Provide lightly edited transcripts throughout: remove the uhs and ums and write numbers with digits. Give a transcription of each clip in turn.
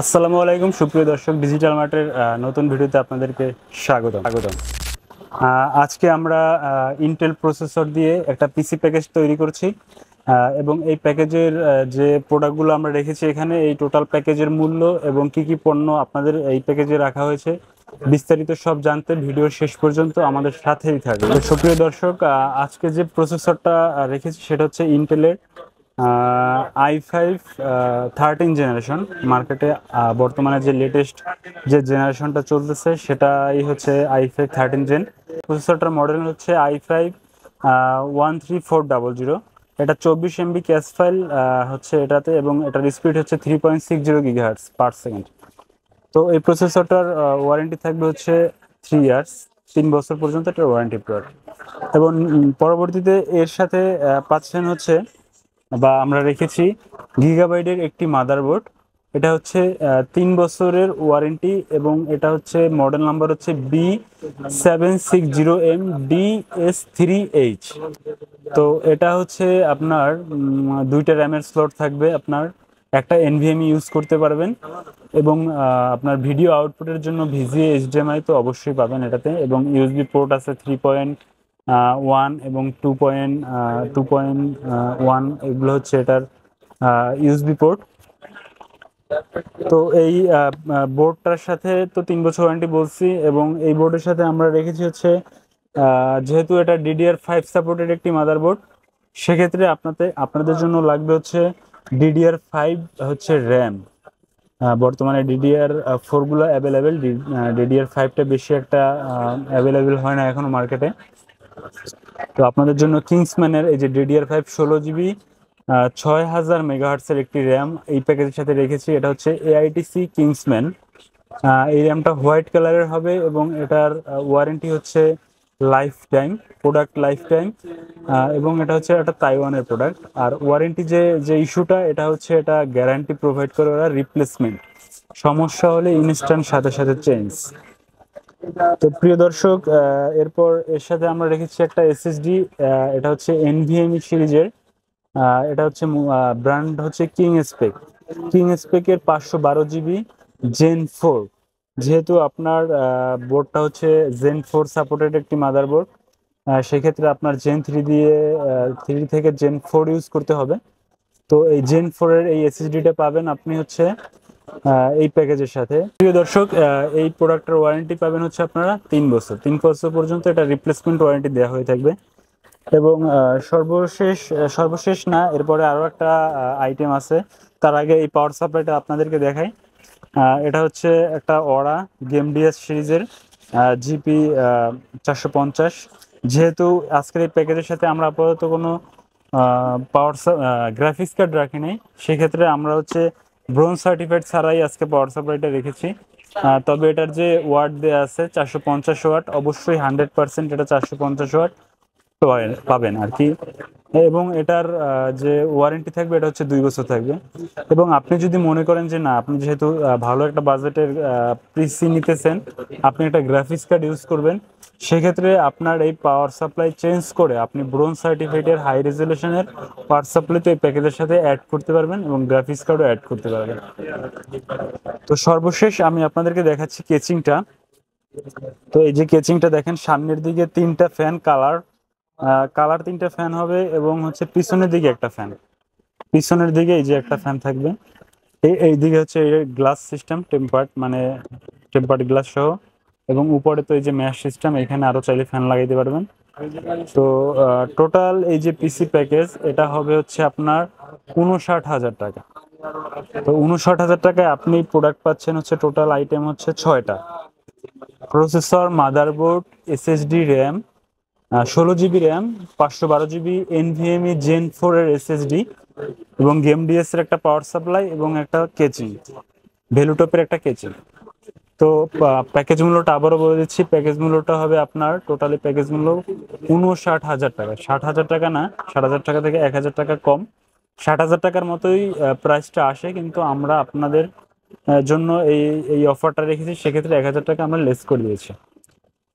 আসসালামু আলাইকুম সুপ্রিয় দর্শক, ডিজিটাল মার্টের নতুন ভিডিওতে আপনাদেরকে স্বাগতম। আজকে আমরা ইন্টেল প্রসেসর দিয়ে একটা পিসি প্যাকেজ তৈরি করছি এবং এই প্যাকেজের যে প্রোডাক্টগুলো আমরা রেখেছি এখানে, এই টোটাল প্যাকেজের মূল্য এবং কি কি পণ্য আপনাদের এই প্যাকেজে রাখা হয়েছে বিস্তারিত সব জানতে ভিডিওর শেষ পর্যন্ত আমাদের সাথেই থাকবে। সুপ্রিয় দর্শক, আজকে যে প্রসেসরটা রেখেছি সেটা হচ্ছে ইন্টেলের i5 13 জেনারেশন। মার্কেটে বর্তমানে যে লেটেস্ট যে জেনারেশনটা চলতেছে সেটাই হচ্ছে i5 13 জেন। প্রসেসরটার মডেল হচ্ছে i5 13400। এটা 24 MB ক্যাশ ফাইল হচ্ছে এটাতে, এবং এটার স্পিড হচ্ছে 3.60 GHz পার সেকেন্ড। তো এই প্রসেসরটার ওয়ারেন্টি থাকবে হচ্ছে 3 ইয়ার্স, 3 বছর পর্যন্ত এটার ওয়ারেন্টি পিরিয়ড। এবং পরবর্তীতে এর সাথে পাচ্ছেন হচ্ছে, বা আমরা রেখেছি গিগাবাইটের একটি মাদারবোর্ড। এটা হচ্ছে 3 বছরের ওয়ারেন্টি এবং এটা হচ্ছে মডেল নাম্বার হচ্ছে B760MDS3H। তো এটা হচ্ছে আপনার দুইটা র্যামের স্লট থাকবে, আপনার একটা NVMe ইউজ করতে পারবেন এবং আপনার ভিডিও আউটপুটের জন্য VGA HDMI তো অবশ্যই পাবেন এটাতে, এবং USB পোর্ট আছে 3.1 এবং 2.1। এগুলো হচ্ছে এটার USB পোর্ট। তো এই বোর্ডটার সাথে তো 3 বছর ওয়ারেন্টি বলছি, এবং এই বোর্ডের সাথে আমরা রেখেছি হচ্ছে যেহেতু এটা DDR5 সাপোর্টেড একটি মাদারবোর্ড, সেক্ষেত্রে আপনাদের জন্য লাগবে হচ্ছে DDR5 হচ্ছে র্যাম। বর্তমানে DDR4 গুলো অ্যাভেলেবেল, DDR5টা বেশি একটা অ্যাভেলেবেল হয় না এখনো মার্কেটে। তো আপনাদের জন্য কিংসম্যানের এই যে DDR5 16 GB 6000 মেগাহার্টসের একটি র্যাম এই প্যাকেজের সাথে রেখেছি। এটা হচ্ছে AITC কিংসম্যান। এই র্যামটা হোয়াইট কালারের হবে এবং এটার ওয়ারেন্টি হচ্ছে life time, product life time, এবং এটা হচ্ছে একটা তাইওয়ানের প্রোডাক্ট। আর ওয়ারেন্টি যে ইস্যুটা, এটা হচ্ছে এটা গ্যারান্টি প্রোভাইড করে ওরা, রিপ্লেসমেন্ট সমস্যা হলে ইনস্ট্যান্ট সাথে সাথে চেঞ্জ। তো প্রিয় দর্শক, এরপর এর সাথে আমরা রেখেছি একটা SSD। এটা হচ্ছে NVMe সিরিজের। এটা হচ্ছে ব্র্যান্ড হচ্ছে কিং স্পেকের 512 GB জেন 4। যেহেতু আপনার বোর্ডটা হচ্ছে জেন 4 সাপোর্টেড একটি মাদারবোর্ড, সেক্ষেত্রে আপনার জেন 3 দিয়ে 3 থেকে জেন 4 ইউজ করতে হবে। তো এই জেন 4 এর এই SSDটা পাবেন আপনি হচ্ছে এই প্যাকেজের সাথে। প্রিয় দর্শক, এই প্রোডাক্টের ওয়ারেন্টি পাবেন হচ্ছে আপনারা 3 বছর পর্যন্ত। এটা রিপ্লেসমেন্ট ওয়ারেন্টি দেওয়া হয়ে থাকবে। এবং সর্বশেষ না, এরপরে আরও একটা আইটেম আছে। তার আগে এই পাওয়ার সাপ্লাইটা আপনাদেরকে দেখাই। এটা হচ্ছে একটা ওরা গেম ডিএস সিরিজের GP 450। যেহেতু আজকের এই প্যাকেজের সাথে আমরা আপাতত কোনো গ্রাফিক্স কার্ড রাখি নাই, সেক্ষেত্রে আমরা হচ্ছে ব্রোঞ্জ সার্টিফাইড ছাড়াই আজকে পাওয়ার সাপ্লাইটা রেখেছি। তবে এটার যে ওয়াট দেওয়া আছে 450 ওয়াট, অবশ্যই 100% এটা 450 ওয়াট পাবেন আর কি। এবং এটার যে ওয়ারেন্টি থাকবে এটা হচ্ছে 2 বছর থাকবে। এবং আপনি যদি মনে করেন যে না, আপনি যেহেতু ভালো একটা বাজেটের পিসি নিতেছেন, আপনি একটা গ্রাফিক্স কার্ড ইউজ করবেন, সেক্ষেত্রে আপনার এই পাওয়ার সাপ্লাই চেঞ্জ করে আপনি ব্রোঞ্জ সার্টিফাইডের হাই রেজলিউশনের পাওয়ার সাপ্লাই তো এই প্যাকেজের সাথে অ্যাড করতে পারবেন এবং গ্রাফিক্স কার্ডও অ্যাড করতে পারবেন। তো সর্বশেষ আমি আপনাদেরকে দেখাচ্ছি কেচিংটা। তো এই যে কেচিংটা দেখেন, সামনের দিকে 3টা ফ্যান, কালার 3টা ফ্যান হবে, এবং হচ্ছে পিছনের দিকে একটা ফ্যান। পিছনের দিকে এই যে একটা ফ্যান থাকবে, এই দিকে হচ্ছে গ্লাস সিস্টেম, টেম্পার্ড গ্লাস সহ, এবং উপরে তো এই যে ম্যাশ সিস্টেম, এখানে আরো চাইলে ফ্যান লাগাইতে পারবেন। তো টোটাল এই যে পিসি প্যাকেজ, এটা হবে হচ্ছে আপনার 59,000 টাকা। তো 59,000 টাকায় আপনি প্রোডাক্ট পাচ্ছেন হচ্ছে, টোটাল আইটেম হচ্ছে 6টা: processor, motherboard, SSD RAM, 16 GB RAM, 512 GB NVMe gen 4 এর SSD, এবং গেম ডিএস এর একটা পাওয়ার সাপ্লাই, এবং একটা কেচিং, ভ্যালুটপের একটা কেচিং। তো প্যাকেজ মূল্যটা আবারও বলে দিচ্ছি, প্যাকেজ মূল্যটা হবে আপনার টোটালি প্যাকেজ মূল্য 59,000 টাকা। 60,000 টাকা না, 60,000 টাকা থেকে 1,000 টাকা কম, 60,000 টাকার মতোই প্রাইসটা আসে, কিন্তু আমরা আপনাদের জন্য এই অফারটা রেখেছি, সেক্ষেত্রে 1,000 টাকা আমরা লেস করে দিয়েছি।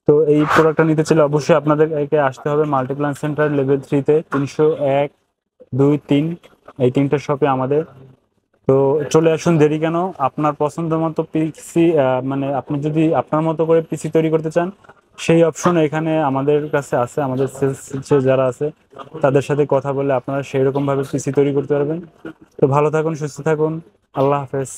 তো এই প্রোডাক্টটা নিতে চাইলে অবশ্যই আপনাদেরকে আসতে হবে মাল্টিপ্ল্যান সেন্টার লেভেল 3-তে, 301, 2, 3 এই 3টা শপে আমাদের। তো চলে আসুন, দেরি কেন। আপনার পছন্দ মতো পিসি, মানে আপনি যদি আপনার মতো করে পিসি তৈরি করতে চান, সেই অপশন এখানে আমাদের কাছে আছে। আমাদের সেলস যারা আছে তাদের সাথে কথা বলে আপনারা সেই রকম ভাবে পিসি তৈরি করতে পারবেন। তো ভালো থাকুন, সুস্থ থাকুন, আল্লাহ হাফেজ।